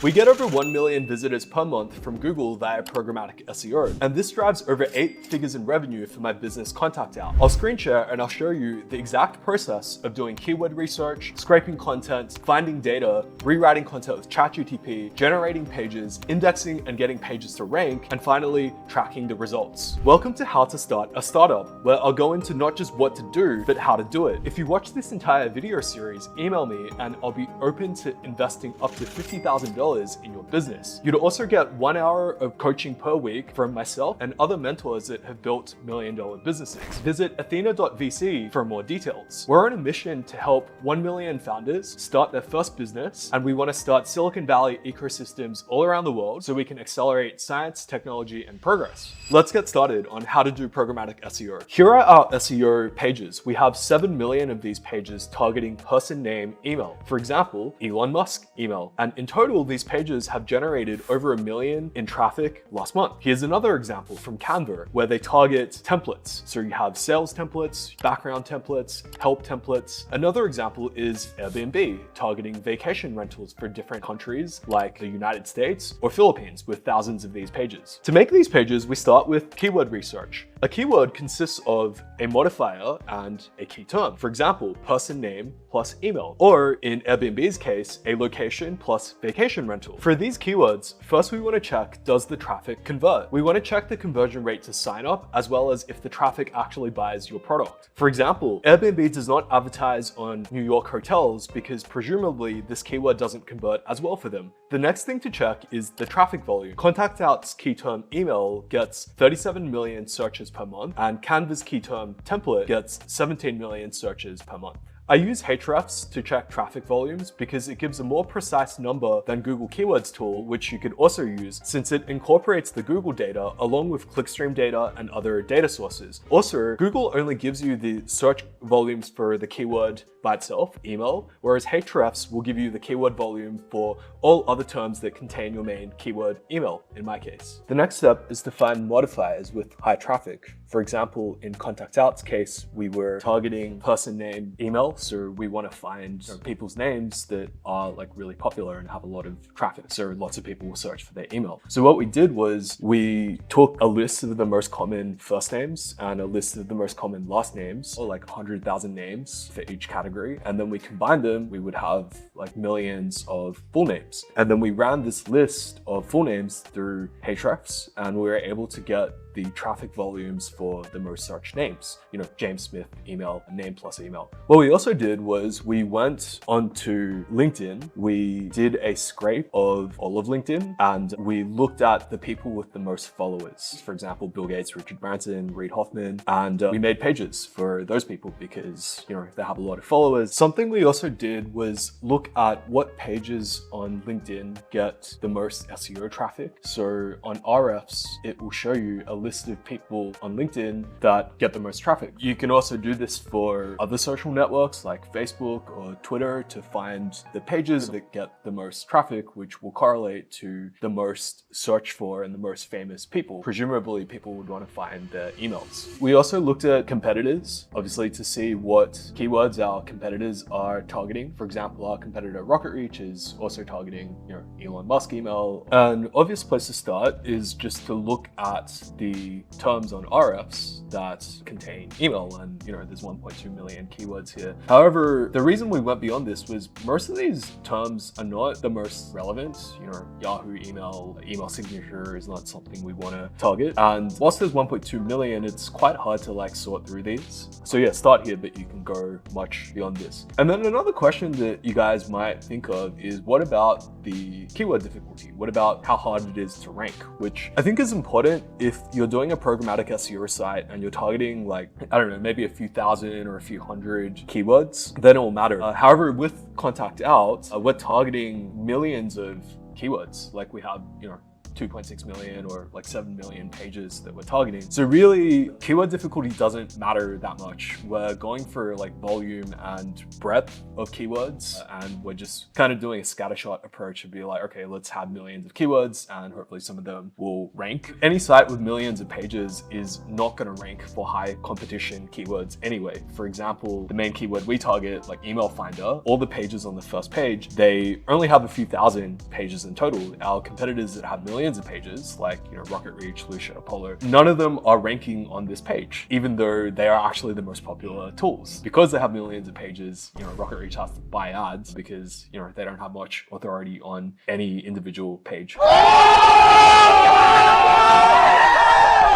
We get over 1 million visitors per month from Google via programmatic SEO, and this drives over 8 figures in revenue for my business Contact Out. I'll screen share and I'll show you the exact process of doing keyword research, scraping content, finding data, rewriting content with ChatGPT, generating pages, indexing and getting pages to rank, and finally, tracking the results. Welcome to How to Start a Startup, where I'll go into not just what to do, but how to do it. If you watch this entire video series, email me and I'll be open to investing up to $50,000 in your business. You'd also get 1 hour of coaching per week from myself and other mentors that have built million-dollar businesses. Visit athena.vc for more details. We're on a mission to help 1 million founders start their first business, and we want to start Silicon Valley ecosystems all around the world so we can accelerate science, technology, and progress. Let's get started on how to do programmatic SEO. Here are our SEO pages. We have 7 million of these pages targeting person name email. For example, Elon Musk email. And in total, these pages have generated over 1 million in traffic last month. Here's another example from Canva where they target templates. So you have sales templates, background templates, help templates. Another example is Airbnb targeting vacation rentals for different countries like the United States or Philippines with thousands of these pages. To make these pages, we start with keyword research. A keyword consists of a modifier and a key term. For example, person name plus email, or in Airbnb's case, a location plus vacation rental. For these keywords, first we want to check, does the traffic convert? We want to check the conversion rate to sign up, as well as if the traffic actually buys your product. For example, Airbnb does not advertise on New York hotels because presumably this keyword doesn't convert as well for them. The next thing to check is the traffic volume. Contact Out's key term email gets 37 million searches per month, and Canva's key term template gets 17 million searches per month. I use Hrefs to check traffic volumes because it gives a more precise number than Google Keywords tool, which you could also use since it incorporates the Google data along with clickstream data and other data sources. Also, Google only gives you the search volumes for the keyword by itself, email, whereas Hrefs will give you the keyword volume for all other terms that contain your main keyword, email, in my case. The next step is to find modifiers with high traffic. For example, in Contact Out's case, we were targeting person name email. So we want to find people's names that are like really popular and have a lot of traffic. So lots of people will search for their email. So what we did was we took a list of the most common first names and a list of the most common last names, or like 100,000 names for each category. And then we combined them, we would have like millions of full names. And then we ran this list of full names through Hrefs, and we were able to get the traffic volumes for the most searched names. You know, James Smith, email, name plus email. What we also did was we went onto LinkedIn. We did a scrape of all of LinkedIn, and we looked at the people with the most followers. For example, Bill Gates, Richard Branson, Reid Hoffman, and we made pages for those people because, you know, they have a lot of followers. Something we also did was look at what pages on LinkedIn get the most SEO traffic. So on Hrefs, it will show you a list of people on LinkedIn that get the most traffic. You can also do this for other social networks like Facebook or Twitter to find the pages that get the most traffic, which will correlate to the most searched for and the most famous people. Presumably, people would want to find their emails. We also looked at competitors, obviously, to see what keywords our competitors are targeting. For example, our competitor Rocket Reach is also targeting, you know, Elon Musk email. An obvious place to start is just to look at the terms on Hrefs that contain email, and you know, there's 1.2 million keywords here. However, the reason we went beyond this was most of these terms are not the most relevant. You know, Yahoo email signature is not something we want to target. And whilst there's 1.2 million, it's quite hard to like sort through these. So yeah, start here, but you can go much beyond this. And then another question that you guys might think of is, what about the keyword difficulty? What about how hard it is to rank? Which I think is important if you're doing a programmatic SEO site and you're targeting like, I don't know, maybe a few thousand or a few hundred keywords, then it will matter. However, with Contact Out, we're targeting millions of keywords. Like we have, you know, 2.6 million or like 7 million pages that we're targeting. So really, keyword difficulty doesn't matter that much. We're going for like volume and breadth of keywords, and we're just kind of doing a scattershot approach and be like, okay, let's have millions of keywords and hopefully some of them will rank. Any site with millions of pages is not going to rank for high competition keywords anyway. For example, the main keyword we target, like email finder, all the pages on the first page, they only have a few thousand pages in total. Our competitors that have millions of pages, like Rocket Reach, Lucia, Apollo, none of them are ranking on this page, even though they are actually the most popular tools. Because they have millions of pages, Rocket Reach has to buy ads because they don't have much authority on any individual page.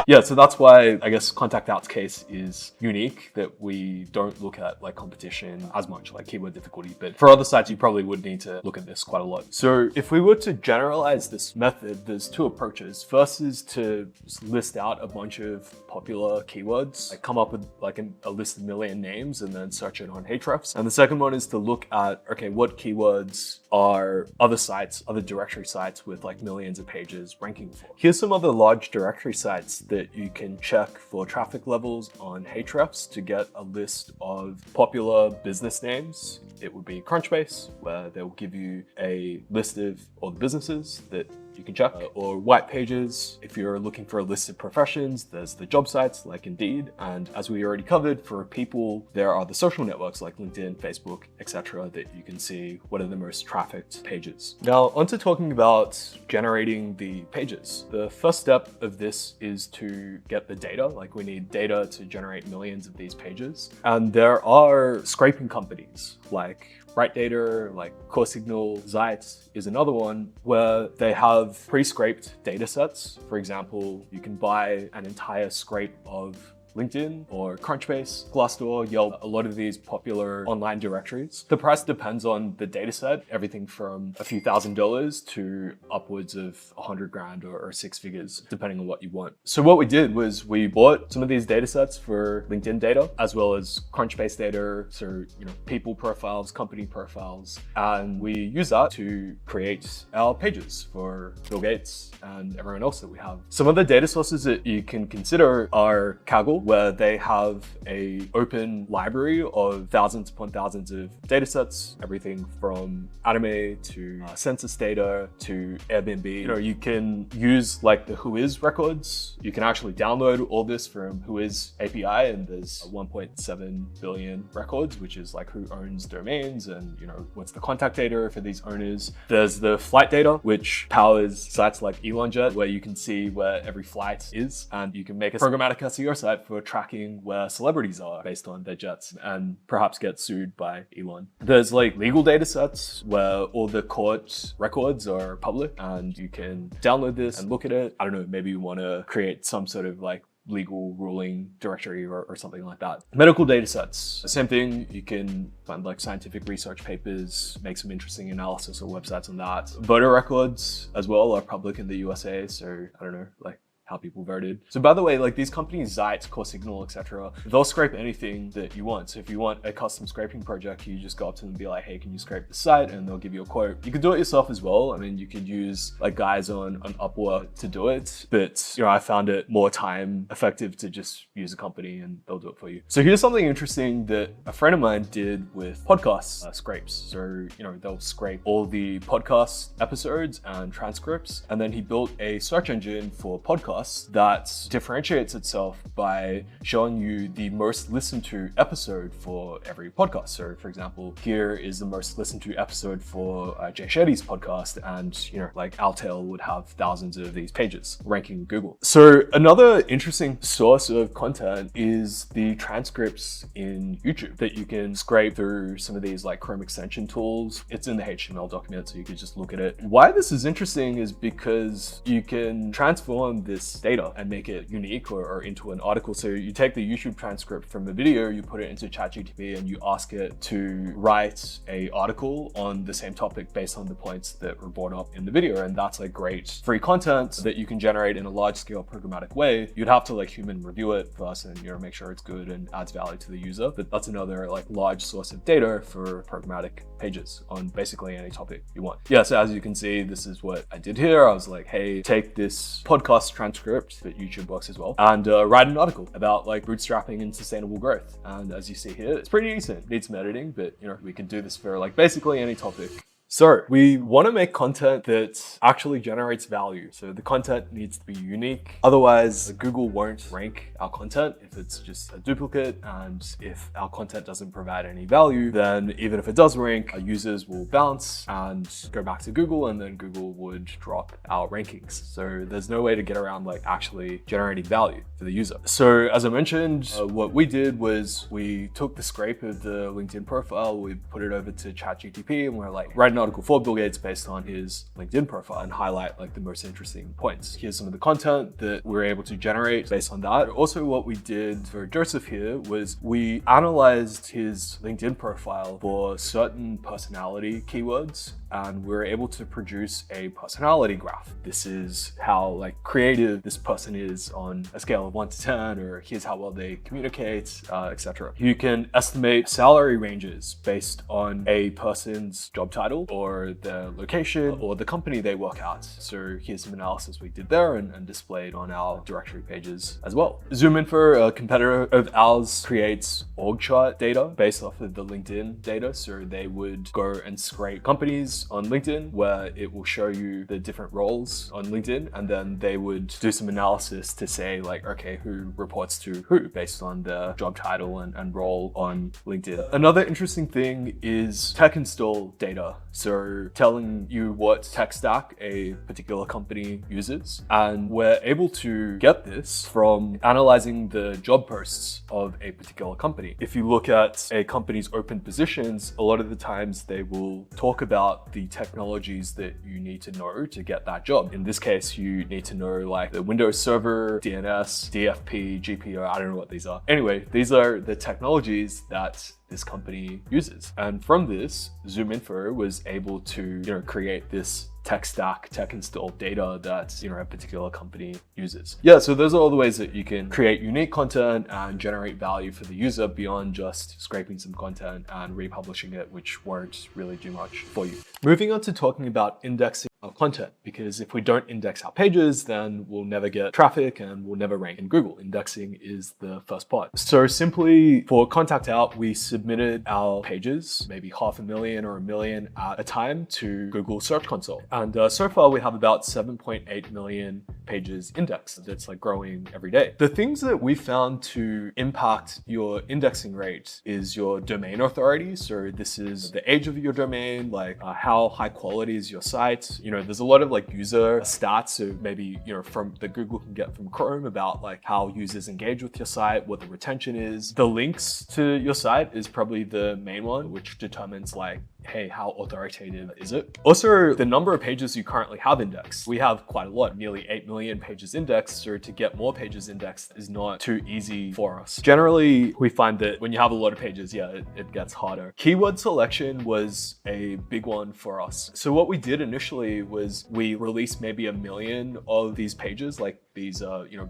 Yeah, so that's why I guess Contact Out's case is unique, that we don't look at like competition as much, like keyword difficulty. But for other sites, you probably would need to look at this quite a lot. So if we were to generalize this method, there's two approaches. First is to just list out a bunch of popular keywords, like come up with like a list of million names and then search it on Ahrefs. And the second one is to look at, okay, what keywords are other sites, other directory sites with like millions of pages ranking for? Here's some other large directory sites that you can check for traffic levels on Ahrefs to get a list of popular business names. It would be Crunchbase, where they'll give you a list of all the businesses that you can check, or White Pages. If you're looking for a list of professions, there's the job sites like Indeed. And as we already covered, for people, there are the social networks like LinkedIn, Facebook, etc., that you can see what are the most trafficked pages. Now, onto talking about generating the pages. The first step of this is to get the data. Like we need data to generate millions of these pages. And there are scraping companies like RightData, like Core Signal, Zeit is another one where they have pre-scraped data sets. For example, you can buy an entire scrape of LinkedIn or Crunchbase, Glassdoor, Yelp, a lot of these popular online directories. The price depends on the data set, everything from a few $1,000s to upwards of 100 grand or 6 figures, depending on what you want. So what we did was we bought some of these data sets for LinkedIn data, as well as Crunchbase data, so people profiles, company profiles, and we use that to create our pages for Bill Gates and everyone else that we have. Some other data sources that you can consider are Kaggle, where they have a open library of thousands upon thousands of data sets, everything from anime to census data to Airbnb. You can use like the Whois records. You can actually download all this from Whois API, and there's 1.7 billion records, which is like who owns domains and what's the contact data for these owners. There's the flight data, which powers sites like ElonJet, where you can see where every flight is, and you can make a programmatic SEO site for tracking where celebrities are based on their jets and perhaps get sued by Elon. There's like legal data sets where all the court records are public and you can download this and look at it. I don't know, maybe you want to create some sort of like legal ruling directory or something like that. Medical data sets, same thing. You can find like scientific research papers, make some interesting analysis or websites on that. Voter records as well are public in the USA, so I don't know, like how people voted. So by the way, like these companies, Zeit, Core Signal, etc., they'll scrape anything that you want. So if you want a custom scraping project, you just go up to them and be like, hey, can you scrape the site? And they'll give you a quote. You can do it yourself as well. I mean, you could use like guys on Upwork to do it, but I found it more time effective to just use a company and they'll do it for you. So here's something interesting that a friend of mine did with podcast scrapes. So, they'll scrape all the podcast episodes and transcripts, and then he built a search engine for podcasts that differentiates itself by showing you the most listened to episode for every podcast. So for example, here is the most listened to episode for Jay Shetty's podcast, and like Altail would have thousands of these pages ranking Google. So another interesting source of content is the transcripts in YouTube that you can scrape through some of these like Chrome extension tools. It's in the HTML document, so you can just look at it. Why this is interesting is because you can transform this this data and make it unique or into an article. So you take the YouTube transcript from a video, you put it into ChatGPT and you ask it to write a article on the same topic based on the points that were brought up in the video. And that's like great free content that you can generate in a large scale programmatic way. You'd have to like human review it first and make sure it's good and adds value to the user. But that's another like large source of data for programmatic pages on basically any topic you want. Yeah, so as you can see, this is what I did here. I was like, hey, take this podcast transcript that YouTube works as well and write an article about like bootstrapping and sustainable growth. And as you see here, it's pretty decent. Needs some editing, but we can do this for like basically any topic. So we want to make content that actually generates value. So the content needs to be unique. Otherwise, Google won't rank our content if it's just a duplicate. And if our content doesn't provide any value, then even if it does rank, our users will bounce and go back to Google, and then Google would drop our rankings. So there's no way to get around like actually generating value for the user. So as I mentioned, what we did was we took the scrape of the LinkedIn profile, we put it over to ChatGPT, and we're like, write an article for Bill Gates based on his LinkedIn profile and highlight like the most interesting points. Here's some of the content that we're able to generate based on that. Also, what we did for Joseph here was we analyzed his LinkedIn profile for certain personality keywords, and we're able to produce a personality graph. This is how like creative this person is on a scale of 1 to 10, or here's how well they communicate, etc. You can estimate salary ranges based on a person's job title or their location or the company they work at. So here's some analysis we did there and displayed on our directory pages as well. ZoomInfo, a competitor of ours, creates org chart data based off of the LinkedIn data. So they would go and scrape companies on LinkedIn where it will show you the different roles on LinkedIn, and then they would do some analysis to say like, okay, who reports to who based on their job title and role on LinkedIn. Another interesting thing is tech install data. So telling you what tech stack a particular company uses. And we're able to get this from analyzing the job posts of a particular company. If you look at a company's open positions, a lot of the times they will talk about the technologies that you need to know to get that job. In this case, you need to know like the Windows Server, DNS, DFP, GPO, I don't know what these are. Anyway, these are the technologies that this company uses. And from this, ZoomInfo was able to create this tech stack, tech install data that a particular company uses. Yeah, so those are all the ways that you can create unique content and generate value for the user beyond just scraping some content and republishing it, which won't really do much for you. Moving on to talking about indexing our content, because if we don't index our pages, then we'll never get traffic and we'll never rank in Google. Indexing is the first part. So simply for Contact Out, we submitted our pages, maybe 500,000 or 1 million at a time, to Google Search Console. And so far we have about 7.8 million pages indexed. That's like growing every day. The things that we found to impact your indexing rate is your domain authority. So this is the age of your domain, like how high quality is your site. There's a lot of like user stats. So maybe, from that Google can get from Chrome about like how users engage with your site, what the retention is. The links to your site is probably the main one, which determines like, hey, how authoritative is it? Also, the number of pages you currently have indexed. We have quite a lot, nearly 8 million pages indexed, so to get more pages indexed is not too easy for us. Generally, we find that when you have a lot of pages, it gets harder. Keyword selection was a big one for us. So what we did initially was we released maybe 1 million of these pages, like these,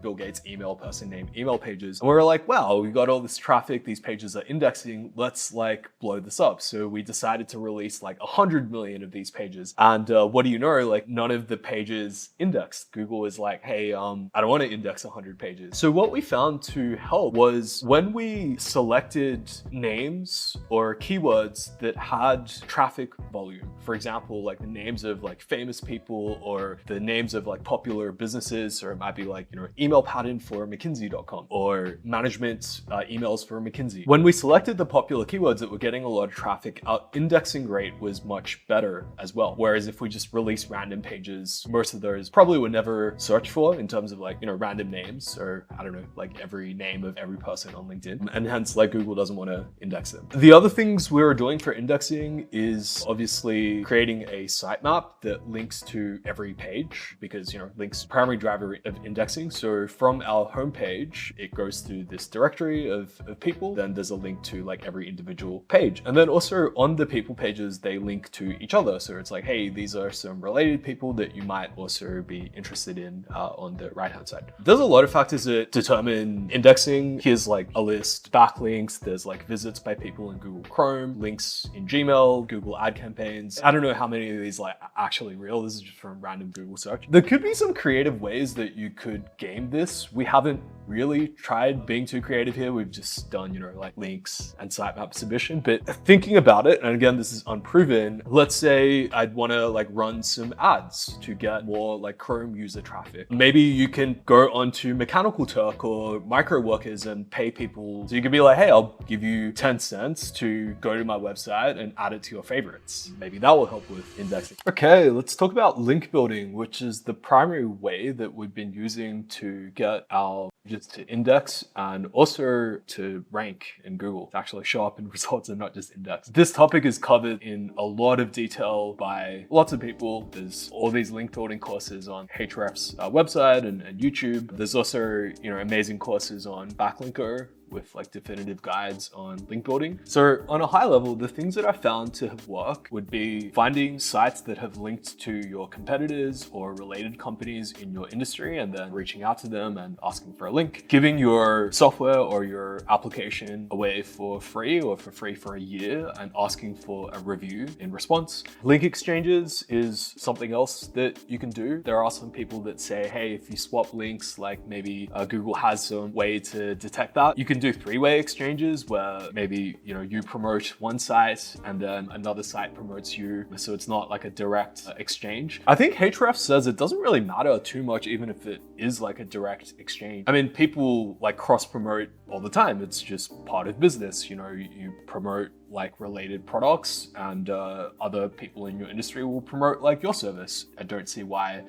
Bill Gates email person name email pages. And we were like, wow, we got all this traffic, these pages are indexing, let's like blow this up. So we decided to release like 100 million of these pages. And what do you know, like none of the pages indexed. Google is like, hey, I don't want to index 100 pages. So what we found to help was when we selected names or keywords that had traffic volume, for example, like the names of like famous people or the names of like popular businesses, or it might be like, email pattern for McKinsey.com or management emails for McKinsey. When we selected the popular keywords that were getting a lot of traffic, our indexing rate was much better as well. Whereas if we just release random pages, most of those probably would never search for in terms of like, random names, or I don't know, like every name of every person on LinkedIn. And hence like Google doesn't want to index them. The other things we're doing for indexing is obviously creating a sitemap that links to every page, because, links primary driver of indexing. So from our homepage, it goes through this directory of people. Then there's a link to like every individual page. And then also on the people pages, they link to each other. So it's like, hey, these are some related people that you might also be interested in on the right-hand side. There's a lot of factors that determine indexing. Here's like a list: backlinks, there's like visits by people in Google Chrome, links in Gmail, Google ad campaigns. I don't know how many of these like actually real. This is just from random Google search. There could be some creative ways that you could game this. We haven't really tried being too creative here. We've just done, like links and sitemap submission. But thinking about it, and again, this is unproven, let's say I'd want to like run some ads to get more like Chrome user traffic. Maybe you can go onto Mechanical Turk or Micro Workers and pay people. So you could be like, hey, I'll give you 10 cents to go to my website and add it to your favorites. Maybe that will help with indexing. Okay, let's talk about link building, which is the primary way that we've been using to get our pages to index and also to rank in Google, to actually show up in results and not just index. This topic is covered in a lot of detail by lots of people. There's all these link building courses on Hrefs website and YouTube. There's also, amazing courses on Backlinko with like definitive guides on link building. So on a high level, the things that I found to have worked would be finding sites that have linked to your competitors or related companies in your industry, and then reaching out to them and asking for a link, giving your software or your application away for free or for free for a year, and asking for a review in response. Link exchanges is something else that you can do. There are some people that say, hey, if you swap links, like maybe Google has some way to detect that. You can do three-way exchanges where maybe you promote one site and then another site promotes you, so it's not like a direct exchange. I think Hrefs says it doesn't really matter too much even if it is like a direct exchange. I mean, people like cross-promote all the time. It's just part of business. You promote like related products, and other people in your industry will promote like your service. I don't see why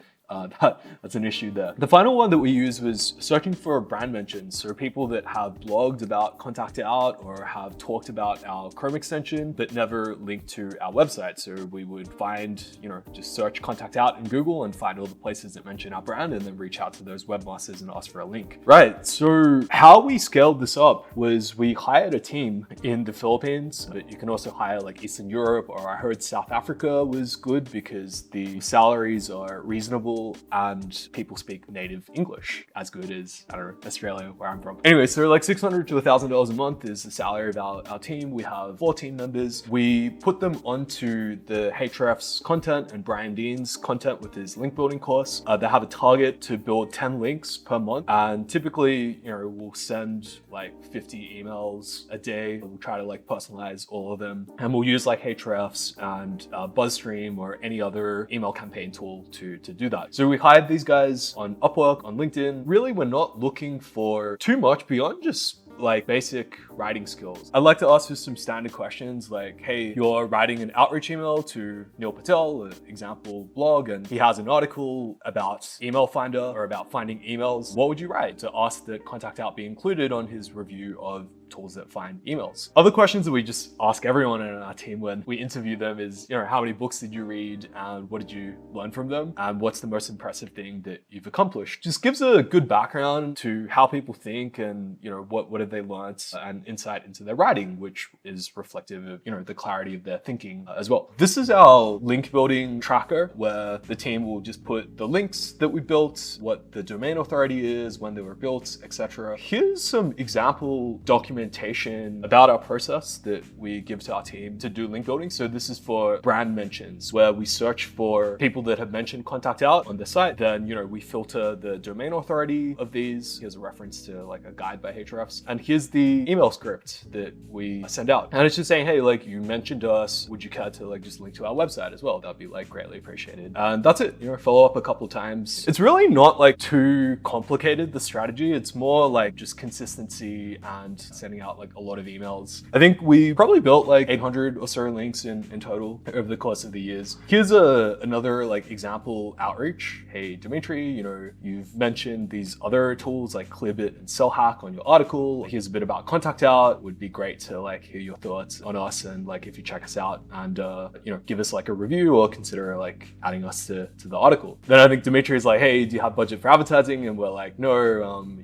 that's an issue there. The final one that we used was searching for brand mentions. So people that have blogged about Contact Out or have talked about our Chrome extension but never linked to our website. So we would find, just search Contact Out in Google and find all the places that mention our brand, and then reach out to those webmasters and ask for a link. Right, so how we scaled this up was we hired a team in the Philippines, but you can also hire like Eastern Europe, or I heard South Africa was good because the salaries are reasonable and people speak native English as good as, I don't know, Australia, where I'm from. Anyway, so like $600 to $1,000 a month is the salary of our team. We have 4 team members. We put them onto the Hrefs content and Brian Dean's content with his link building course. They have a target to build 10 links per month. And typically, we'll send like 50 emails a day. We'll try to like personalize all of them. And we'll use like Hrefs and BuzzStream or any other email campaign tool to do that. So we hired these guys on Upwork, on LinkedIn. Really, we're not looking for too much beyond just like basic writing skills. I'd like to ask you some standard questions like, hey, you're writing an outreach email to Neil Patel, an example blog, and he has an article about Email Finder or about finding emails. What would you write to ask that Contact Out be included on his review of tools that find emails? Other questions that we just ask everyone in our team when we interview them is, how many books did you read and what did you learn from them? And what's the most impressive thing that you've accomplished? Just gives a good background to how people think and, what have they learned, and insight into their writing, which is reflective of, the clarity of their thinking as well. This is our link building tracker where the team will just put the links that we built, what the domain authority is, when they were built, etc. Here's some example documentation about our process that we give to our team to do link building. So this is for brand mentions, where we search for people that have mentioned Contact Out on the site. Then, we filter the domain authority of these. Here's a reference to like a guide by Hrefs. And here's the email script that we send out. And it's just saying, hey, like you mentioned us, would you care to like just link to our website as well? That'd be like greatly appreciated. And that's it, follow up a couple times. It's really not like too complicated, the strategy. It's more like just consistency and sending out like a lot of emails. I think we probably built like 800 or so links in total over the course of the years. Here's another like example outreach. Hey, Dimitri, you know, you've mentioned these other tools like Clearbit and SellHack on your article. Here's a bit about Contact Out. Would be great to like hear your thoughts on us and like if you check us out and you know, give us like a review or consider like adding us to the article. Then I think Dimitri is like, hey, do you have budget for advertising? And we're like, no,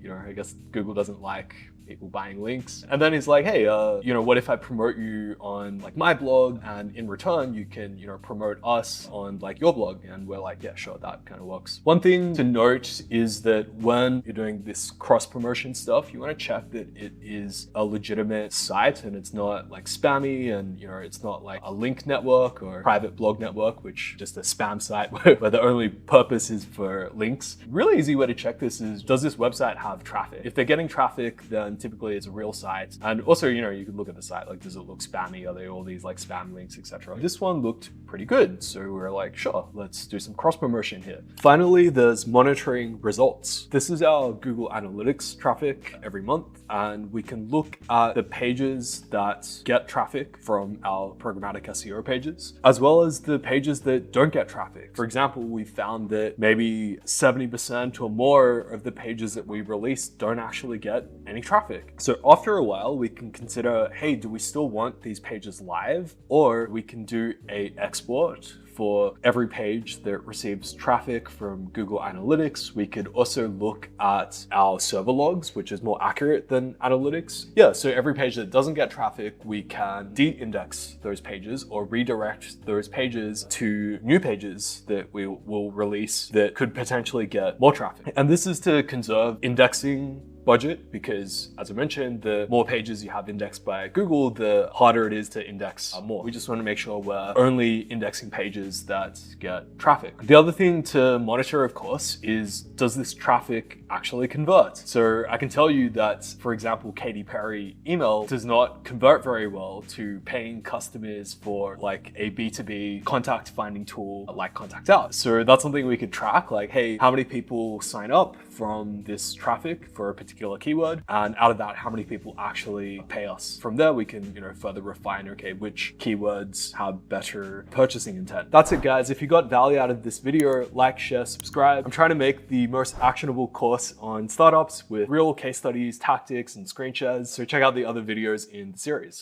you know, I guess Google doesn't like people buying links. And then he's like, hey, you know, what if I promote you on like my blog, and in return you can, you know, promote us on like your blog? And we're like, yeah, sure, that kind of works. One thing to note is that when you're doing this cross promotion stuff, you want to check that it is a legitimate site and it's not like spammy, and you know, it's not like a link network or private blog network, which is just a spam site where the only purpose is for links. Really easy way to check this is, does this website have traffic? If they're getting traffic, then typically it's a real site. And also, you know, you could look at the site, like, does it look spammy? Are there all these like spam links, etc.? This one looked pretty good. So we're like, sure, let's do some cross promotion here. Finally, there's monitoring results. This is our Google Analytics traffic every month. And we can look at the pages that get traffic from our programmatic SEO pages, as well as the pages that don't get traffic. For example, we found that maybe 70% or more of the pages that we release don't actually get any traffic. So after a while, we can consider, hey, do we still want these pages live? Or we can do a export for every page that receives traffic from Google Analytics. We could also look at our server logs, which is more accurate than analytics. Yeah, so every page that doesn't get traffic, we can de-index those pages or redirect those pages to new pages that we will release that could potentially get more traffic. And this is to conserve indexing budget, because as I mentioned, the more pages you have indexed by Google, the harder it is to index more. We just want to make sure we're only indexing pages that get traffic. The other thing to monitor, of course, is, does this traffic actually convert? So I can tell you that, for example, Katy Perry email does not convert very well to paying customers for like a B2B contact finding tool like Contact Out. So that's something we could track, like, hey, how many people sign up from this traffic for a particular keyword, and out of that, how many people actually pay us. From there, we can, you know, further refine, okay, which keywords have better purchasing intent. That's it, guys. If you got value out of this video, like, share, subscribe. I'm trying to make the most actionable course on startups with real case studies, tactics, and screen shares. So check out the other videos in the series.